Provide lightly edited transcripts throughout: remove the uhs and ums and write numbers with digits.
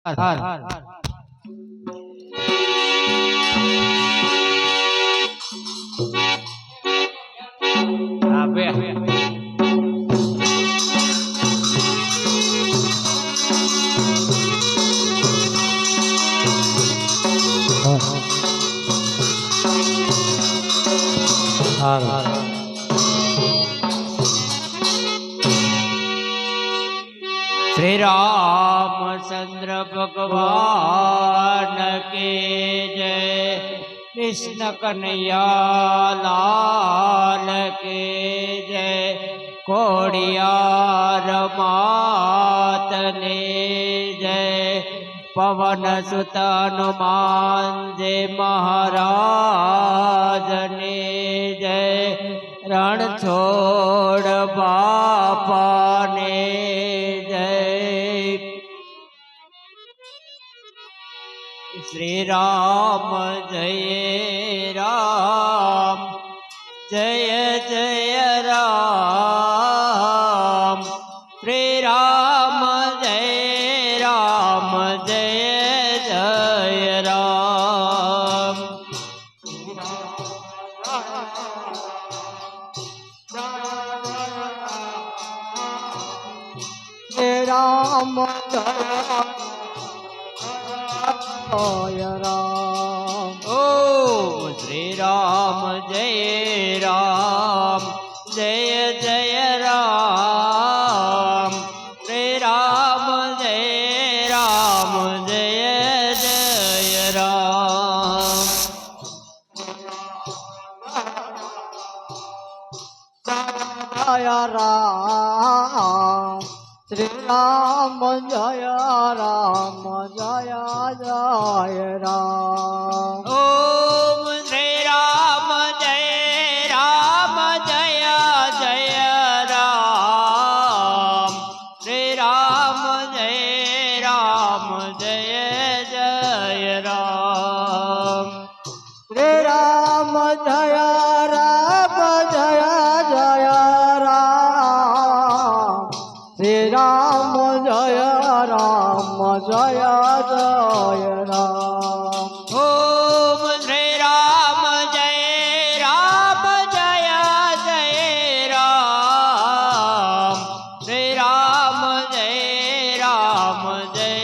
હર આપે श्री रामचंद्र भगवान के जय, कृष्ण कन्हैया लाल के जय, कोडियार मात ने जय, पवन सुत हनुमान जी महाराज ने जय, रणछोड़ बापा ने श्री राम जय राम, जय जय राम, श्री राम जय राम, जय जय राम, श्री राम जय राम। ओम श्री राम जय राम, जय जय राम, श्री राम जय राम, जय जय राम, जय राम, श्री राम जय राम, जय जय राम। ओम श्री राम जय राम, जय जय राम, श्री राम जय राम, जय जय राम, श्री राम जय राम, जय जय राम, श्री राम जय राम, जय जय राम। ओम श्री राम जय राम, जय जय राम, श्री राम जय राम, जय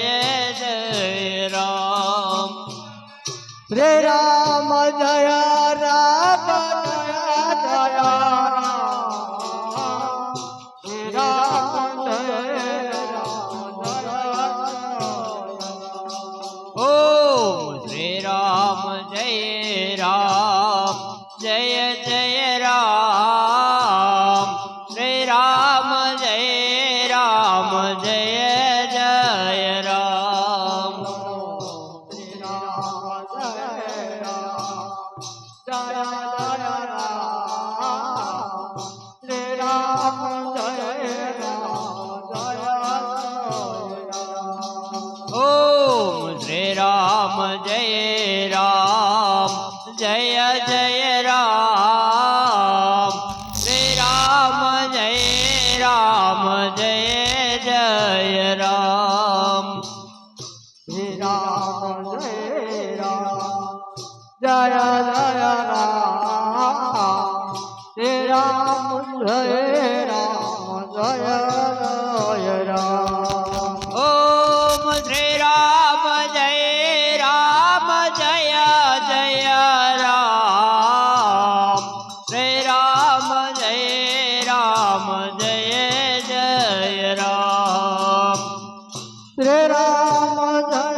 जय राम, श्री राम जय राम, जय जय राम, श्री राम जय राम, जय जय राम। ओम श्री राम जय राम, जय जय राम, श्री राम जय राम, जय जय राम, श्री राम जय राम, जय जय राम, श्री राम जय राम, जय जय राम। ओम श्री राम जय राम, जय जय राम, श्री राम जय राम, जय जय राम, श्री राम जय राम, जय जय राम, श्री राम जय राम, जय जय राम। ओम श्री राम जय राम, जय जय राम, श्री राम जय राम, जय जय राम, श्री राम जय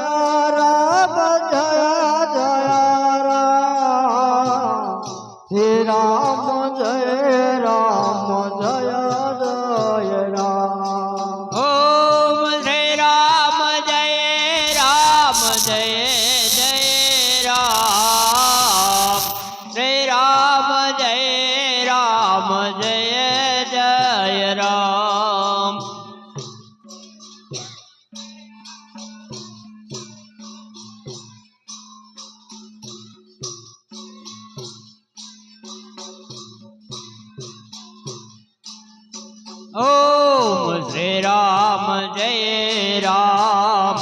राम, जय जय राम, श्री राम जय राम, जय जय राम। ओम श्री राम जय राम, जय जय राम, श्री राम जय राम, जय जय राम, ओम श्री राम जय राम,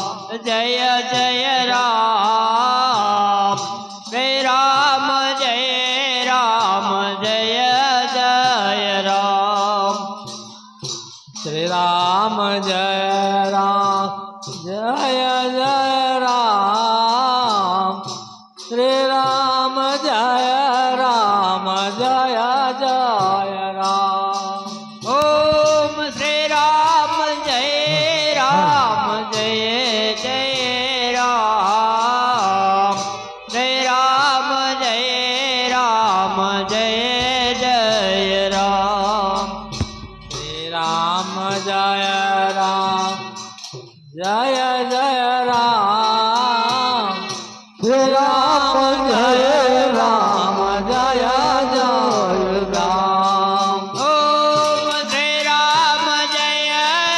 જય જય રામ શ્રી રામ જય રામ જય જય રામ શ્રી રામ જય રામ જય જય રામ શ્રી રામ જય રામ જય જય રામ ઓમ શ્રી રામ જય રામ જય જય રામ શ્રી રામ જય રામ જય જય રામ શ્રી રામ જય રામ જય જય રામ શ્રી રામ જય રામ જય જય રામ ઓમ શ્રી રામ જય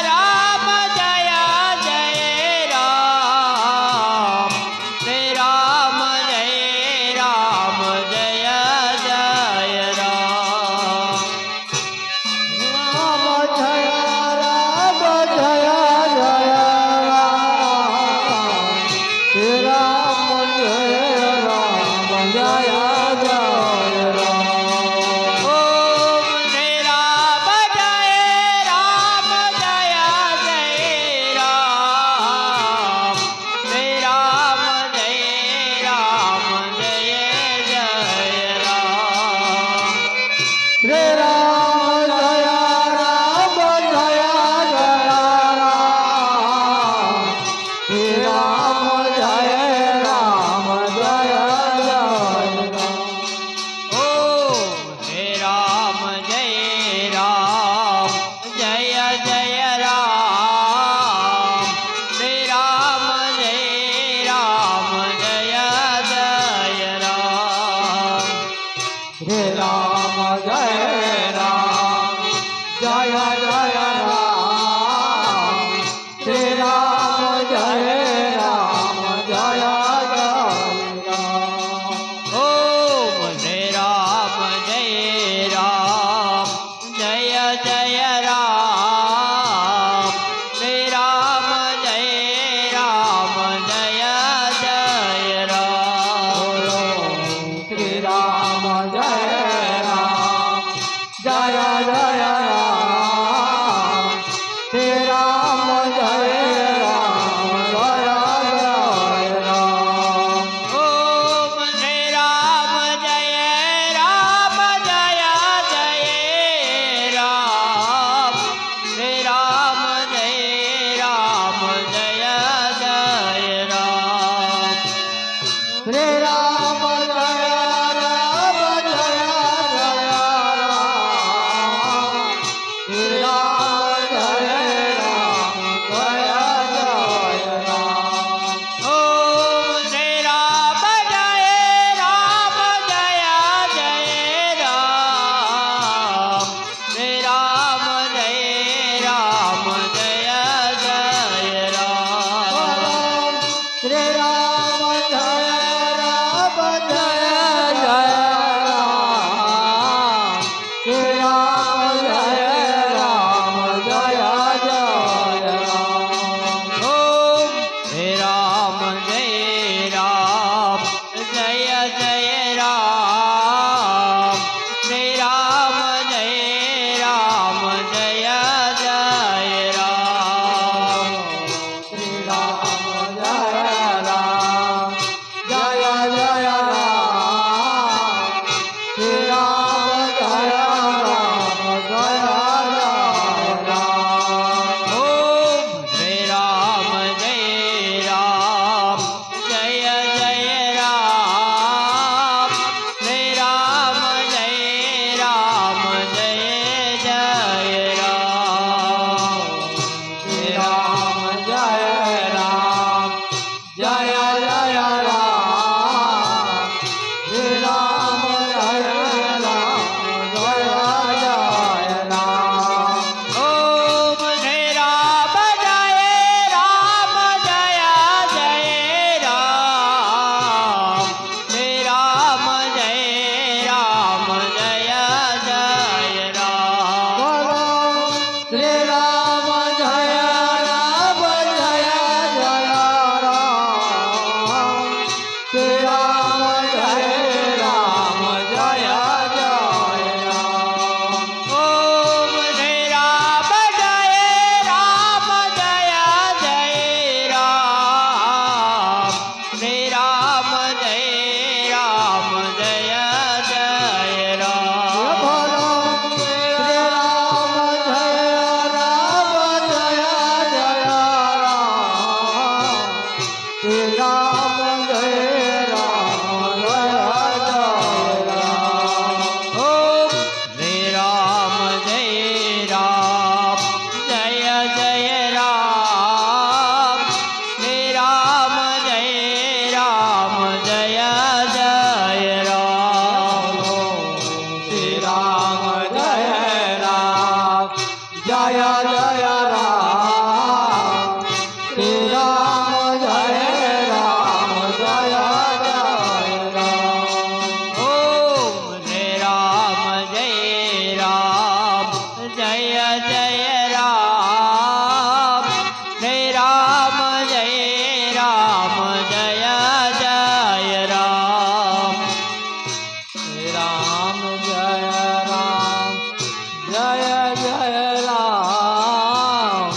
રામ જય જય રામ શ્રી રામ જય રામ જય જય રામ રામ જય રામ જય જય રામ શ્રી રામ જય રામ જય જય રામ ઓમ શ્રી રામ જય રામ જય જય રામ શ્રી રામ જય રામ જય જય રામ શ્રી રામ જય રામ જય જય રામ શ્રી રામ જય રામ જય જય રામ ઓમ શ્રી રામ જય રામ જય જય રામ શ્રી રામ જય રામ જય જય રામ શ્રી રામ જય રામ જય જય રામ શ્રી રામ જય રામ જય જય રામ ઓમ શ્રી રામ જય રામ જય જય રામ શ્રી રામ જય રામ જય જય રામ શ્રી રામ જય રામ જય જય રામ શ્રી રામ જય રામ જય જય રામ ઓમ શ્રી રામ જય રામ જય જય રામ શ્રી રામ જય રામ જય જય રામ શ્રી રામ જય રામ જય જય રામ શ્રી રામ જય રામ જય જય રામ ઓમ શ્રી રામ જય રામ જય જય રામ શ્રી રામ જય રામ જય જય રામ શ્રી રામ જય રામ જય જય રામ શ્રી રામ જય રામ જય જય રામ ઓમ શ્રી રામ જય રામ જય જય રામ શ્રી રામ જય રામ જય જય રામ શ્રી રામ જય રામ શ્રી રામ જય રામ જય જય રામ ઓમ શ્રી રામ જય રામ જય જય રામ શ્રી રામ જય રામ જય જય રામ શ્રી રામ જય રામ જય જય રામ શ્રી રામ જય રામ જય જય રામ ઓમ શ્રી રામ જય રામ જય જય રામ શ્રી રામ જય રામ જય જય રામ શ્રી રામ જય રામ જય જય રામ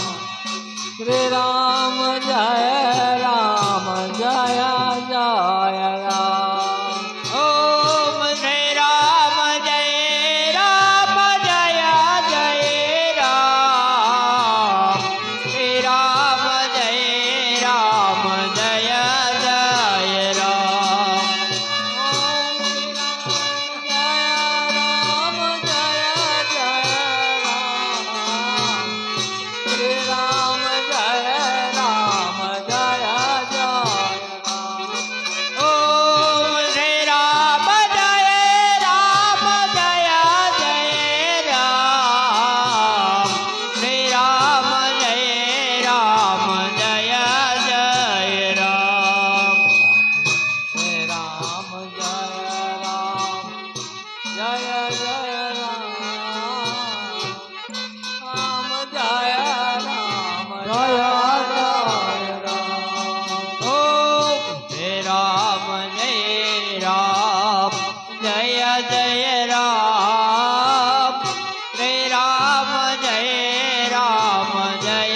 શ્રી રામ જય રામ જય જય રામ ઓમ શ્રી રામ જય રામ જય જય રામ શ્રી રામ જય રામ જય જય રામ ઓમ શ્રી રામ જય રામ જય જય રામ શ્રી રામ જય રામ જય જય રામ ઓમ શ્રી રામ જય રામ જય જય રામ શ્રી રામ જય રામ જય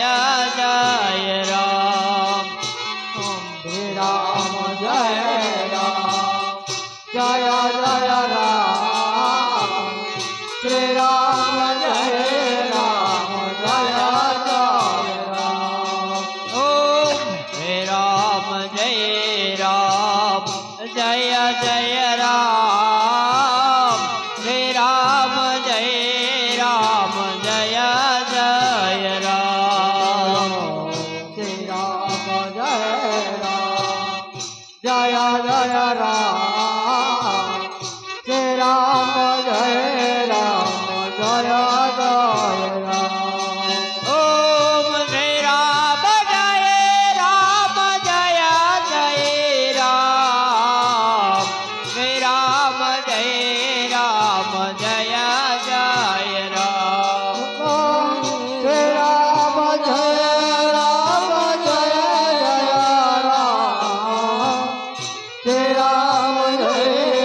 જય રામ શ્રી રામ જય રામ જય જય રામ ઓમ શ્રી રામ જય રામ જય જય રામ શ્રી રામ જય રામ જય જય રામ શ્રી રામ જય રામ જય જય રામ શ્રી રામ જય રામ જય જય રામ ઓમ શ્રી રામ જય રામ જય જય રામ શ્રી રામ જય રામ જય જય રામ શ્રી રામ જય રામ જય જય રામ શ્રી રામ જય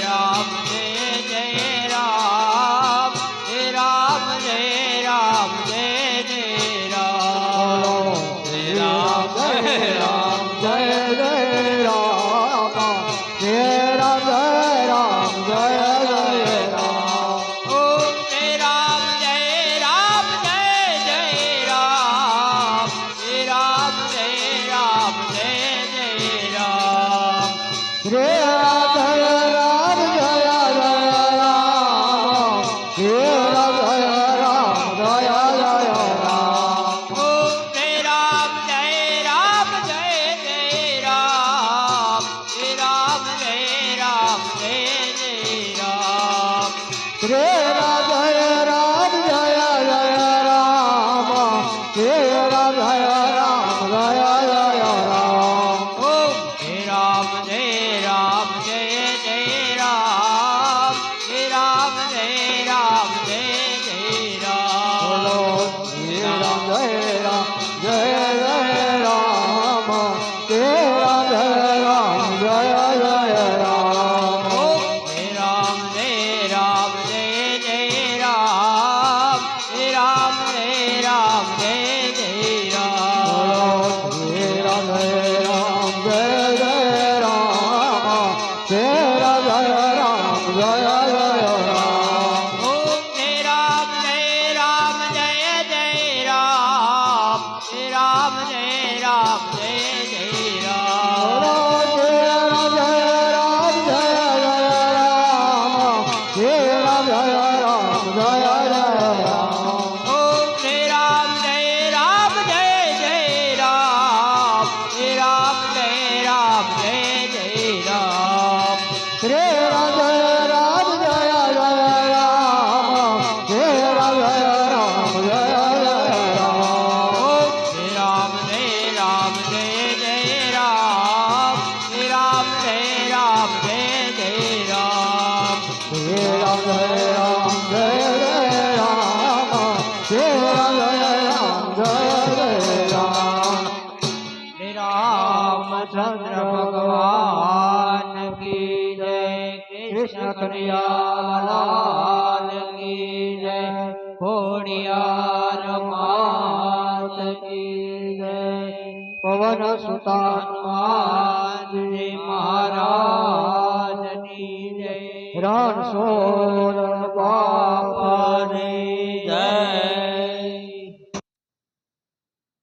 રામ જય જય રામ હે રામ જય રામ જય જય રામ હે રામ જય રામ જય જય રામ જય રામ જય રામ જય જય રામ ઓમ જય રામ જય રામ જય જય રામ હે રામ જય રામ જય જય રામ શ્રી રામ જય રામ જય જય રામ શ્રી રામ જય રામ જય જય રામ ઓમ જય રામ જય રામ જય જય રામ હે રામ જય રામ જય જય રામ શ્રી રામ જય રામ જય જય રામ શ્રી રામ જય રામ જય જય રામ ઓમ હે રામ જય રામ જય જય રામ હે રામ જય રામ જય જય બોલો રામ શ્રી રામ જય રામ જય જય રામ શ્રી રામ જય રામ જય જય રામ ઓમ હે રામ જય રામ જય જય રામ હે રામ જય રામ જય જય બોલો રામ શ્રી રામ જય રામ જય જય રામ શ્રી રામ જય રામ જય જય રામ ઓમ હે રામ જય રામ જય જય રામ હે રામ જય રામ જય જય બોલો રામ શ્રી રામ જય રામ જય જય રામ શ્રી રામ જય રામ જય જય રામ ઓમ હે રામ જય રામ જય જય રામ હે રામ જય રામ જય જય રામ શ્રી રામ જય રામ જય જય રામ શ્રી રામ જય રામ જય જય રામ ઓમ હે રામ જય રામ જય જય રામ હે રામ જય રામ જય જય રામ શ્રી રામ જય રામ જય જય રામ શ્રી રામ જય રામ જય જય રામ શ્રી રામચંદ્ર ભગવાન કી જય કૃષ્ણ કનૈયા લાલ કી જય ખોડિયાર માત કી જય પવન સુતા હનુમાનજી મહારાજની જય રણછોડ બાપ